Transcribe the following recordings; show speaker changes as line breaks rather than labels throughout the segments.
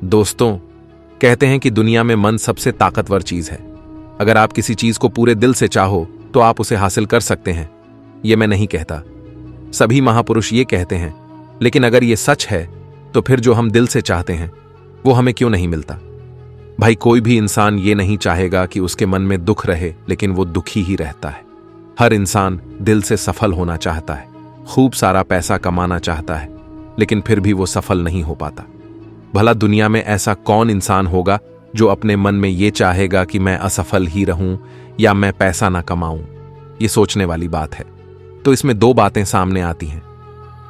दोस्तों, कहते हैं कि दुनिया में मन सबसे ताकतवर चीज है। अगर आप किसी चीज को पूरे दिल से चाहो तो आप उसे हासिल कर सकते हैं। यह मैं नहीं कहता, सभी महापुरुष ये कहते हैं। लेकिन अगर ये सच है तो फिर जो हम दिल से चाहते हैं वो हमें क्यों नहीं मिलता? भाई, कोई भी इंसान ये नहीं चाहेगा कि उसके मन में दुख रहे, लेकिन वो दुखी ही रहता है। हर इंसान दिल से सफल होना चाहता है, खूब सारा पैसा कमाना चाहता है, लेकिन फिर भी वो सफल नहीं हो पाता। भला दुनिया में ऐसा कौन इंसान होगा जो अपने मन में ये चाहेगा कि मैं असफल ही रहूं या मैं पैसा ना कमाऊं? ये सोचने वाली बात है। तो इसमें दो बातें सामने आती हैं।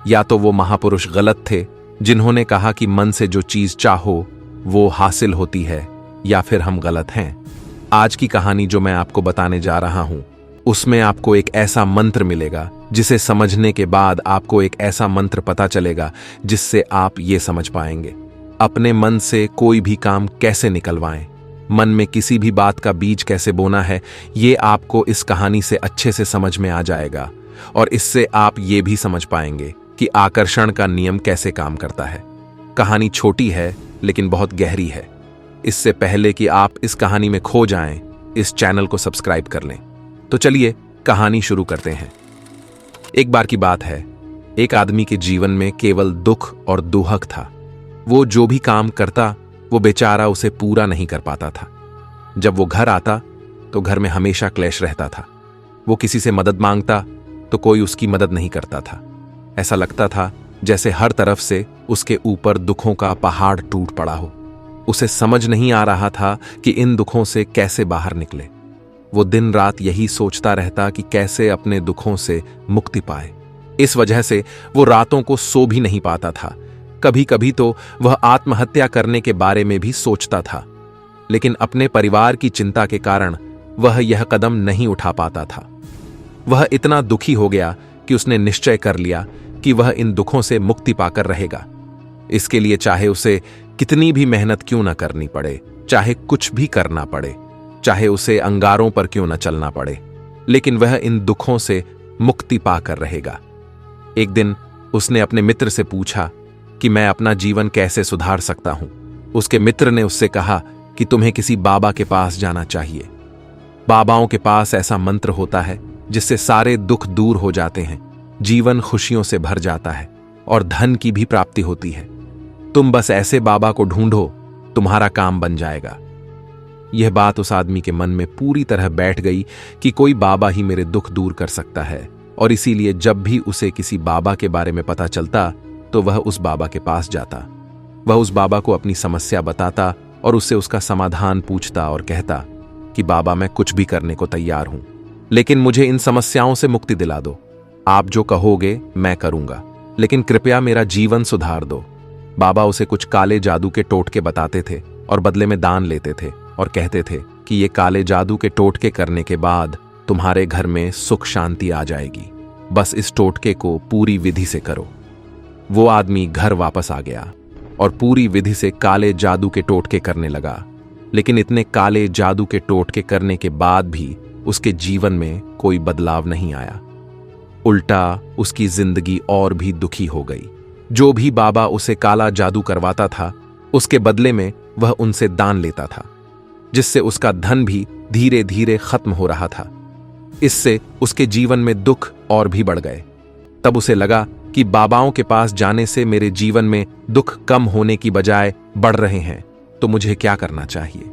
या तो वो महापुरुष गलत थे जिन्होंने कहा कि मन से जो चीज चाहो वो हासिल होती है, या फिर हम गलत हैं। आज की कहानी जो मैं आपको बताने जा रहा हूं, उसमें आपको एक ऐसा मंत्र मिलेगा जिसे समझने के बाद आपको एक ऐसा मंत्र पता चलेगा जिससे आप ये समझ पाएंगे अपने मन से कोई भी काम कैसे निकलवाएं, मन में किसी भी बात का बीज कैसे बोना है। ये आपको इस कहानी से अच्छे से समझ में आ जाएगा, और इससे आप ये भी समझ पाएंगे कि आकर्षण का नियम कैसे काम करता है। कहानी छोटी है लेकिन बहुत गहरी है। इससे पहले कि आप इस कहानी में खो जाएं, इस चैनल को सब्सक्राइब कर लें। तो चलिए कहानी शुरू करते हैं। एक बार की बात है, एक आदमी के जीवन में केवल दुख और दुहक था। वो जो भी काम करता वो बेचारा उसे पूरा नहीं कर पाता था। जब वो घर आता तो घर में हमेशा क्लेश रहता था। वो किसी से मदद मांगता तो कोई उसकी मदद नहीं करता था। ऐसा लगता था जैसे हर तरफ से उसके ऊपर दुखों का पहाड़ टूट पड़ा हो। उसे समझ नहीं आ रहा था कि इन दुखों से कैसे बाहर निकले। वो दिन रात यही सोचता रहता कि कैसे अपने दुखों से मुक्ति पाए। इस वजह से वो रातों को सो भी नहीं पाता था। कभी कभी तो वह आत्महत्या करने के बारे में भी सोचता था, लेकिन अपने परिवार की चिंता के कारण वह यह कदम नहीं उठा पाता था। वह इतना दुखी हो गया कि उसने निश्चय कर लिया कि वह इन दुखों से मुक्ति पाकर रहेगा। इसके लिए चाहे उसे कितनी भी मेहनत क्यों न करनी पड़े, चाहे कुछ भी करना पड़े, चाहे उसे अंगारों पर क्यों न चलना पड़े, लेकिन वह इन दुखों से मुक्ति पाकर रहेगा। एक दिन उसने अपने मित्र से पूछा कि मैं अपना जीवन कैसे सुधार सकता हूं। उसके मित्र ने उससे कहा कि तुम्हें किसी बाबा के पास जाना चाहिए। बाबाओं के पास ऐसा मंत्र होता है जिससे सारे दुख दूर हो जाते हैं, जीवन खुशियों से भर जाता है और धन की भी प्राप्ति होती है। तुम बस ऐसे बाबा को ढूंढो, तुम्हारा काम बन जाएगा। यह बात उस आदमी के मन में पूरी तरह बैठ गई कि कोई बाबा ही मेरे दुख दूर कर सकता है, और इसीलिए जब भी उसे किसी बाबा के बारे में पता चलता तो वह उस बाबा के पास जाता। वह उस बाबा को अपनी समस्या बताता और उससे उसका समाधान पूछता और कहता कि बाबा, मैं कुछ भी करने को तैयार हूं, लेकिन मुझे इन समस्याओं से मुक्ति दिला दो। आप जो कहोगे मैं करूंगा, लेकिन कृपया मेरा जीवन सुधार दो। बाबा उसे कुछ काले जादू के टोटके बताते थे और बदले में दान लेते थे और कहते थे कि ये काले जादू के टोटके करने के बाद तुम्हारे घर में सुख शांति आ जाएगी। बस इस टोटके को पूरी विधि से करो। वो आदमी घर वापस आ गया और पूरी विधि से काले जादू के टोटके करने लगा, लेकिन इतने काले जादू के टोटके करने के बाद भी उसके जीवन में कोई बदलाव नहीं आया। उल्टा उसकी जिंदगी और भी दुखी हो गई। जो भी बाबा उसे काला जादू करवाता था, उसके बदले में वह उनसे दान लेता था, जिससे उसका धन भी धीरे धीरे खत्म हो रहा था। इससे उसके जीवन में दुख और भी बढ़ गए। तब उसे लगा कि बाबाओं के पास जाने से मेरे जीवन में दुख कम होने की बजाय बढ़ रहे हैं, तो मुझे क्या करना चाहिए?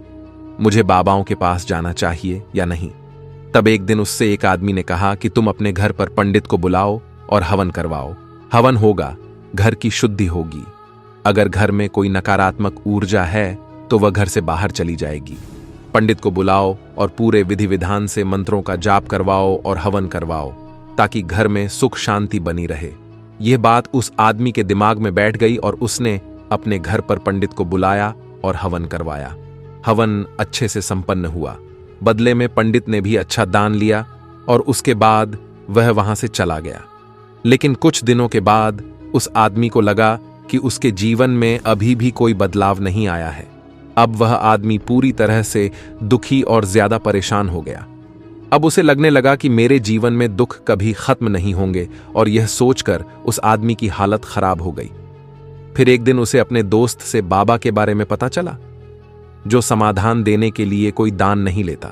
मुझे बाबाओं के पास जाना चाहिए या नहीं? तब एक दिन उससे एक आदमी ने कहा कि तुम अपने घर पर पंडित को बुलाओ और हवन करवाओ। हवन होगा, घर की शुद्धि होगी। अगर घर में कोई नकारात्मक ऊर्जा है तो वह घर से बाहर चली जाएगी। पंडित को बुलाओ और पूरे विधि विधान से मंत्रों का जाप करवाओ और हवन करवाओ, ताकि घर में सुख शांति बनी रहे। यह बात उस आदमी के दिमाग में बैठ गई और उसने अपने घर पर पंडित को बुलाया और हवन करवाया। हवन अच्छे से संपन्न हुआ। बदले में पंडित ने भी अच्छा दान लिया और उसके बाद वह वहां से चला गया। लेकिन कुछ दिनों के बाद उस आदमी को लगा कि उसके जीवन में अभी भी कोई बदलाव नहीं आया है। अब वह आदमी पूरी तरह से दुखी और ज्यादा परेशान हो गया। अब उसे लगने लगा कि मेरे जीवन में दुख कभी खत्म नहीं होंगे, और यह सोचकर उस आदमी की हालत खराब हो गई। फिर एक दिन उसे अपने दोस्त से बाबा के बारे में पता चला, जो समाधान देने के लिए कोई दान नहीं लेता।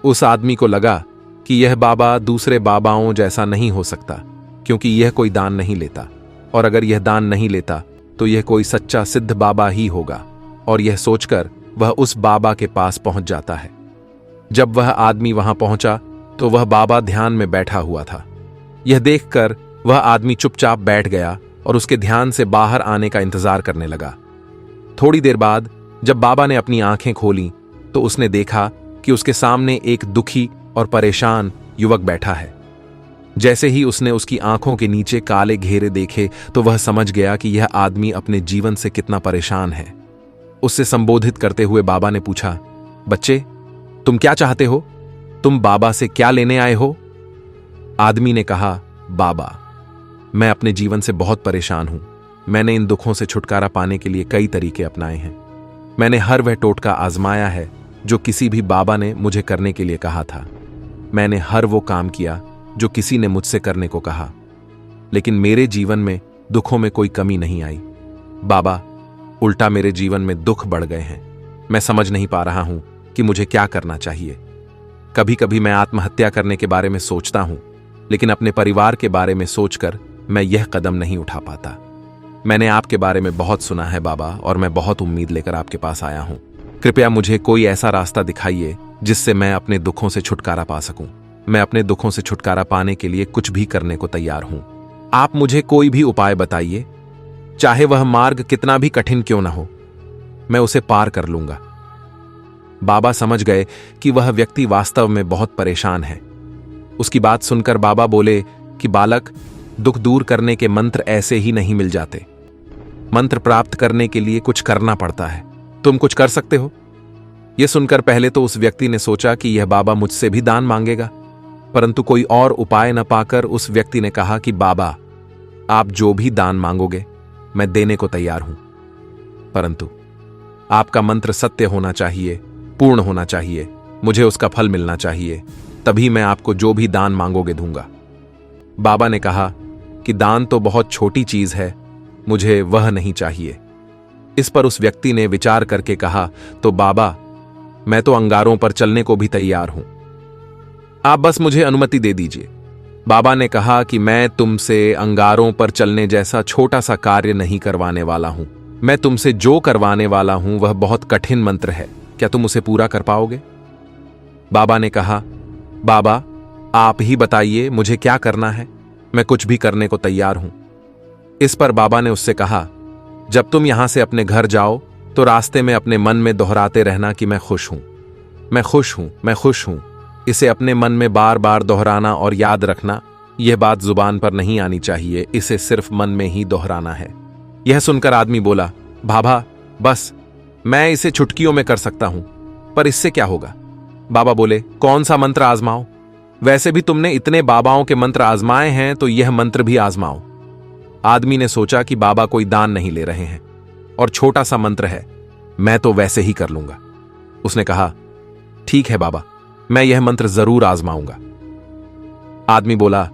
उस आदमी को लगा कि यह बाबा दूसरे बाबाओं जैसा नहीं हो सकता, क्योंकि यह कोई दान नहीं लेता, और अगर यह दान नहीं लेता तो यह कोई सच्चा सिद्ध बाबा ही होगा। और यह सोचकर वह उस बाबा के पास पहुंच जाता है। जब वह आदमी वहां पहुंचा तो वह बाबा ध्यान में बैठा हुआ था। यह देखकर वह आदमी चुपचाप बैठ गया और उसके ध्यान से बाहर आने का इंतजार करने लगा। थोड़ी देर बाद जब बाबा ने अपनी आंखें खोलीं तो उसने देखा कि उसके सामने एक दुखी और परेशान युवक बैठा है। जैसे ही उसने उसकी आंखों के नीचे काले घेरे देखे तो वह समझ गया कि यह आदमी अपने जीवन से कितना परेशान है। उससे संबोधित करते हुए बाबा ने पूछा, बच्चे, तुम क्या चाहते हो? तुम बाबा से क्या लेने आए हो? आदमी ने कहा, बाबा, मैं अपने जीवन से बहुत परेशान हूं। मैंने इन दुखों से छुटकारा पाने के लिए कई तरीके अपनाए हैं। मैंने हर वह टोटका आजमाया है जो किसी भी बाबा ने मुझे करने के लिए कहा था। मैंने हर वो काम किया जो किसी ने मुझसे करने को कहा, लेकिन मेरे जीवन में दुखों में कोई कमी नहीं आई। बाबा, उल्टा मेरे जीवन में दुख बढ़ गए हैं। मैं समझ नहीं पा रहा हूं कि मुझे क्या करना चाहिए। कभी कभी मैं आत्महत्या करने के बारे में सोचता हूं, लेकिन अपने परिवार के बारे में सोचकर मैं यह कदम नहीं उठा पाता। मैंने आपके बारे में बहुत सुना है बाबा, और मैं बहुत उम्मीद लेकर आपके पास आया हूं। कृपया मुझे कोई ऐसा रास्ता दिखाइए जिससे मैं अपने दुखों से छुटकारा पा सकूं। मैं अपने दुखों से छुटकारा पाने के लिए कुछ भी करने को तैयार हूं। आप मुझे कोई भी उपाय बताइए, चाहे वह मार्ग कितना भी कठिन क्यों ना हो, मैं उसे पार कर लूंगा। बाबा समझ गए कि वह व्यक्ति वास्तव में बहुत परेशान है। उसकी बात सुनकर बाबा बोले कि बालक, दुख दूर करने के मंत्र ऐसे ही नहीं मिल जाते। मंत्र प्राप्त करने के लिए कुछ करना पड़ता है। तुम कुछ कर सकते हो? यह सुनकर पहले तो उस व्यक्ति ने सोचा कि यह बाबा मुझसे भी दान मांगेगा, परंतु कोई और उपाय न पाकर उस व्यक्ति ने कहा कि बाबा, आप जो भी दान मांगोगे मैं देने को तैयार हूं, परंतु आपका मंत्र सत्य होना चाहिए, पूर्ण होना चाहिए। मुझे उसका फल मिलना चाहिए, तभी मैं आपको जो भी दान मांगोगे दूंगा। बाबा ने कहा कि दान तो बहुत छोटी चीज है, मुझे वह नहीं चाहिए। इस पर उस व्यक्ति ने विचार करके कहा, तो बाबा, मैं तो अंगारों पर चलने को भी तैयार हूं, आप बस मुझे अनुमति दे दीजिए। बाबा ने कहा कि मैं तुमसे अंगारों पर चलने जैसा छोटा सा कार्य नहीं करवाने वाला हूं। मैं तुमसे जो करवाने वाला हूं वह बहुत कठिन मंत्र है। क्या तुम उसे पूरा कर पाओगे? बाबा ने कहा, बाबा, आप ही बताइए मुझे क्या करना है, मैं कुछ भी करने को तैयार हूं। इस पर बाबा ने उससे कहा, जब तुम यहां से अपने घर जाओ तो रास्ते में अपने मन में दोहराते रहना कि मैं खुश हूं, मैं खुश हूं, मैं खुश हूं। इसे अपने मन में बार बार दोहराना और याद रखना। यह बात जुबान पर नहीं आनी चाहिए, इसे सिर्फ मन में ही दोहराना है। यह सुनकर आदमी बोला, बाबा, बस मैं इसे चुटकियों में कर सकता हूं, पर इससे क्या होगा? बाबा बोले, कौन सा मंत्र आजमाओ? वैसे भी तुमने इतने बाबाओं के मंत्र आजमाए हैं, तो यह मंत्र भी आजमाओ। आदमी ने सोचा कि बाबा कोई दान नहीं ले रहे हैं और छोटा सा मंत्र है, मैं तो वैसे ही कर लूंगा। उसने कहा, ठीक है बाबा, मैं यह मंत्र जरूर आजमाऊंगा। आदमी बोला,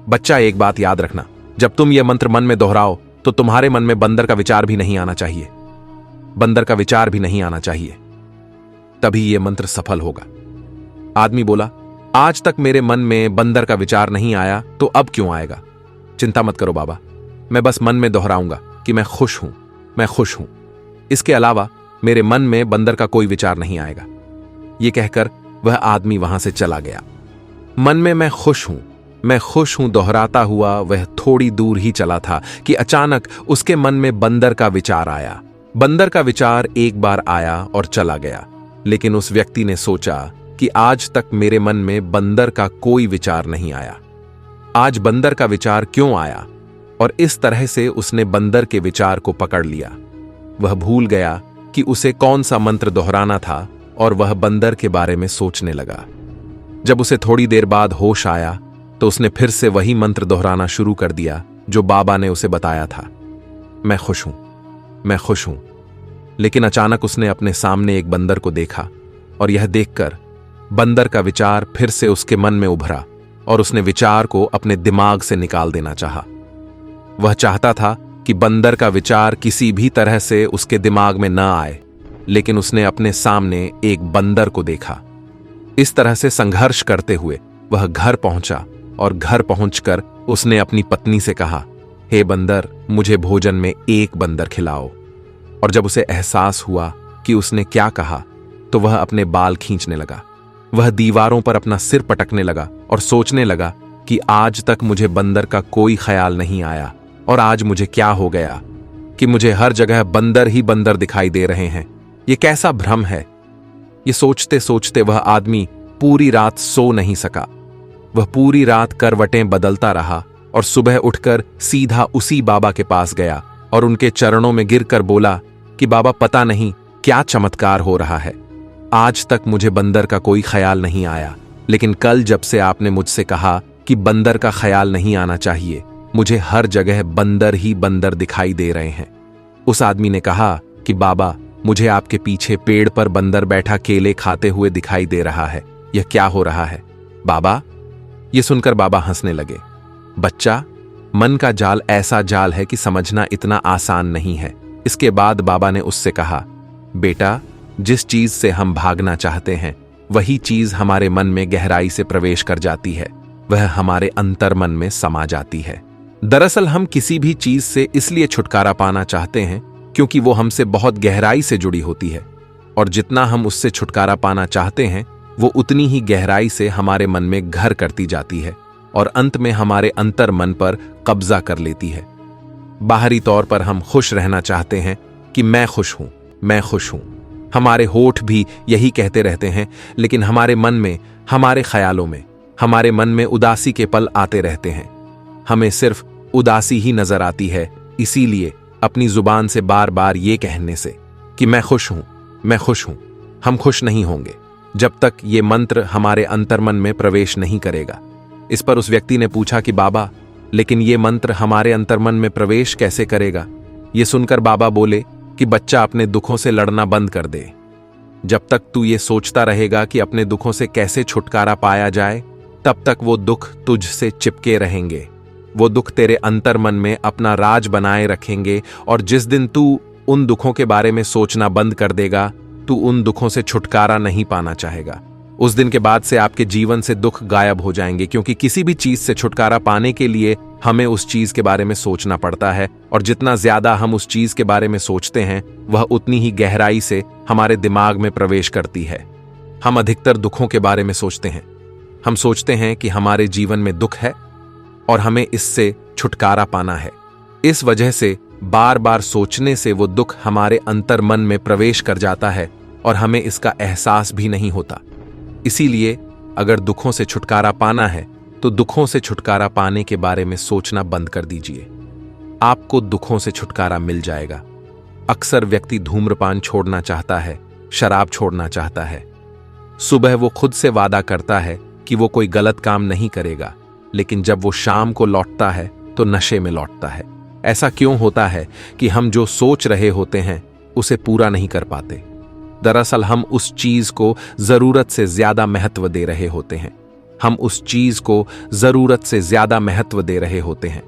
बच्चा, एक बात याद रखना, जब तुम यह मंत्र मन में दोहराओ तो तुम्हारे मन में बंदर का विचार भी नहीं आना चाहिए। बंदर का विचार भी नहीं आना चाहिए, तभी यह मंत्र सफल होगा। आदमी बोला, आज तक मेरे मन में बंदर का विचार नहीं आया, तो अब क्यों आएगा? चिंता मत करो बाबा, मैं बस मन में दोहराऊंगा कि मैं खुश हूं, मैं खुश हूं। इसके अलावा मेरे मन में बंदर का कोई विचार नहीं आएगा। यह कहकर वह आदमी वहां से चला गया। मन में मैं खुश हूं, मैं खुश हूं दोहराता हुआ वह थोड़ी दूर ही चला था कि अचानक उसके मन में बंदर का विचार आया। बंदर का विचार एक बार आया और चला गया, लेकिन उस व्यक्ति ने सोचा कि आज तक मेरे मन में बंदर का कोई विचार नहीं आया, आज बंदर का विचार क्यों आया? और इस तरह से उसने बंदर के विचार को पकड़ लिया। वह भूल गया कि उसे कौन सा मंत्र दोहराना था और वह बंदर के बारे में सोचने लगा। जब उसे थोड़ी देर बाद होश आया तो उसने फिर से वही मंत्र दोहराना शुरू कर दिया जो बाबा ने उसे बताया था, मैं खुश हूं, मैं खुश हूं। लेकिन अचानक उसने अपने सामने एक बंदर को देखा और यह देखकर बंदर का विचार फिर से उसके मन में उभरा और उसने विचार को अपने दिमाग से निकाल देना चाहा। वह चाहता था कि बंदर का विचार किसी भी तरह से उसके दिमाग में न आए, लेकिन उसने अपने सामने एक बंदर को देखा। इस तरह से संघर्ष करते हुए वह घर पहुंचा और घर पहुंचकर उसने अपनी पत्नी से कहा, हे बंदर, मुझे भोजन में एक बंदर खिलाओ। और जब उसे एहसास हुआ कि उसने क्या कहा तो वह अपने बाल खींचने लगा। वह दीवारों पर अपना सिर पटकने लगा और सोचने लगा कि आज तक मुझे बंदर का कोई ख्याल नहीं आया और आज मुझे क्या हो गया कि मुझे हर जगह बंदर ही बंदर दिखाई दे रहे हैं। ये कैसा भ्रम है। ये सोचते सोचते वह आदमी पूरी रात सो नहीं सका। वह पूरी रात करवटें बदलता रहा और सुबह उठकर सीधा उसी बाबा के पास गया और उनके चरणों में गिरकर बोला कि बाबा, पता नहीं क्या चमत्कार हो रहा है। आज तक मुझे बंदर का कोई ख्याल नहीं आया, लेकिन कल जब से आपने मुझसे कहा कि बंदर का ख्याल नहीं आना चाहिए, मुझे हर जगह बंदर ही बंदर दिखाई दे रहे हैं। उस आदमी ने कहा कि बाबा, मुझे आपके पीछे पेड़ पर बंदर बैठा केले खाते हुए दिखाई दे रहा है। यह क्या हो रहा है बाबा? यह सुनकर बाबा हंसने लगे। बच्चा, मन का जाल ऐसा जाल है कि समझना इतना आसान नहीं है। इसके बाद बाबा ने उससे कहा, बेटा, जिस चीज से हम भागना चाहते हैं वही चीज हमारे मन में गहराई से प्रवेश कर जाती है, वह हमारे अंतर्मन में समा जाती है। दरअसल हम किसी भी चीज से इसलिए छुटकारा पाना चाहते हैं क्योंकि वो हमसे बहुत गहराई से जुड़ी होती है, और जितना हम उससे छुटकारा पाना चाहते हैं वो उतनी ही गहराई से हमारे मन में घर करती जाती है और अंत में हमारे अंतर मन पर कब्जा कर लेती है। बाहरी तौर पर हम खुश रहना चाहते हैं कि मैं खुश हूं, मैं खुश हूं। हमारे होठ भी यही कहते रहते हैं, लेकिन हमारे मन में, हमारे ख्यालों में, हमारे मन में उदासी के पल आते रहते हैं। हमें सिर्फ उदासी ही नजर आती है। इसीलिए अपनी जुबान से बार बार ये कहने से कि मैं खुश हूं, मैं खुश हूं, हम खुश नहीं होंगे जब तक ये मंत्र हमारे अंतर्मन में प्रवेश नहीं करेगा। इस पर उस व्यक्ति ने पूछा कि बाबा, लेकिन ये मंत्र हमारे अंतर्मन में प्रवेश कैसे करेगा? ये सुनकर बाबा बोले कि बच्चा, अपने दुखों से लड़ना बंद कर दे। जब तक तू ये सोचता रहेगा कि अपने दुखों से कैसे छुटकारा पाया जाए, तब तक वो दुख तुझसे चिपके रहेंगे। वो दुख तेरे अंतर्मन में अपना राज बनाए रखेंगे, और जिस दिन तू उन दुखों के बारे में सोचना बंद कर देगा, तू उन दुखों से छुटकारा नहीं पाना चाहेगा। उस दिन के बाद से आपके जीवन से दुख गायब हो जाएंगे, क्योंकि किसी भी चीज से छुटकारा पाने के लिए हमें उस चीज के बारे में सोचना पड़ता है, और जितना ज्यादा हम उस चीज के बारे में सोचते हैं वह उतनी ही गहराई से हमारे दिमाग में प्रवेश करती है। हम अधिकतर दुखों के बारे में सोचते हैं। हम सोचते हैं कि हमारे जीवन में दुख है और हमें इससे छुटकारा पाना है। इस वजह से बार बार सोचने से वो दुख हमारे अंतर्मन में प्रवेश कर जाता है और हमें इसका एहसास भी नहीं होता। इसीलिए अगर दुखों से छुटकारा पाना है तो दुखों से छुटकारा पाने के बारे में सोचना बंद कर दीजिए। आपको दुखों से छुटकारा मिल जाएगा। अक्सर व्यक्ति धूम्रपान छोड़ना चाहता है, शराब छोड़ना चाहता है। सुबह वो खुद से वादा करता है कि वो कोई गलत काम नहीं करेगा, लेकिन जब वो शाम को लौटता है तो नशे में लौटता है। ऐसा क्यों होता है कि हम जो सोच रहे होते हैं उसे पूरा नहीं कर पाते? दरअसल हम उस चीज को जरूरत से ज्यादा महत्व दे रहे होते हैं। हम उस चीज को जरूरत से ज्यादा महत्व दे रहे होते हैं।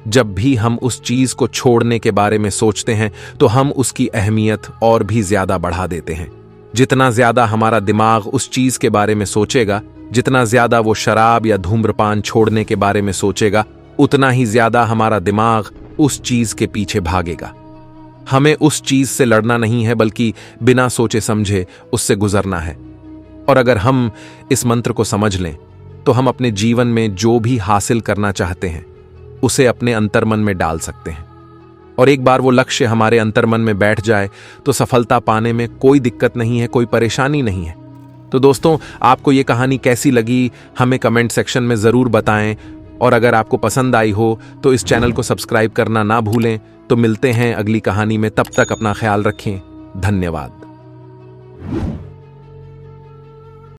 जब भी हम उस चीज को छोड़ने के बारे में सोचते हैं तो हम उसकी अहमियत और भी ज्यादा बढ़ा देते हैं। जितना ज्यादा हमारा दिमाग उस चीज के बारे में सोचेगा, जितना ज्यादा वो शराब या धूम्रपान छोड़ने के बारे में सोचेगा, उतना ही ज्यादा हमारा दिमाग उस चीज के पीछे भागेगा। हमें उस चीज से लड़ना नहीं है, बल्कि बिना सोचे समझे उससे गुजरना है। और अगर हम इस मंत्र को समझ लें तो हम अपने जीवन में जो भी हासिल करना चाहते हैं उसे अपने अंतर्मन में डाल सकते हैं। और एक बार वो लक्ष्य हमारे अंतर्मन में बैठ जाए तो सफलता पाने में कोई दिक्कत नहीं है, कोई परेशानी नहीं है। तो दोस्तों, आपको ये कहानी कैसी लगी हमें कमेंट सेक्शन में जरूर बताएं, और अगर आपको पसंद आई हो तो इस चैनल को सब्सक्राइब करना ना भूलें। तो मिलते हैं अगली कहानी में, तब तक अपना ख्याल रखें। धन्यवाद।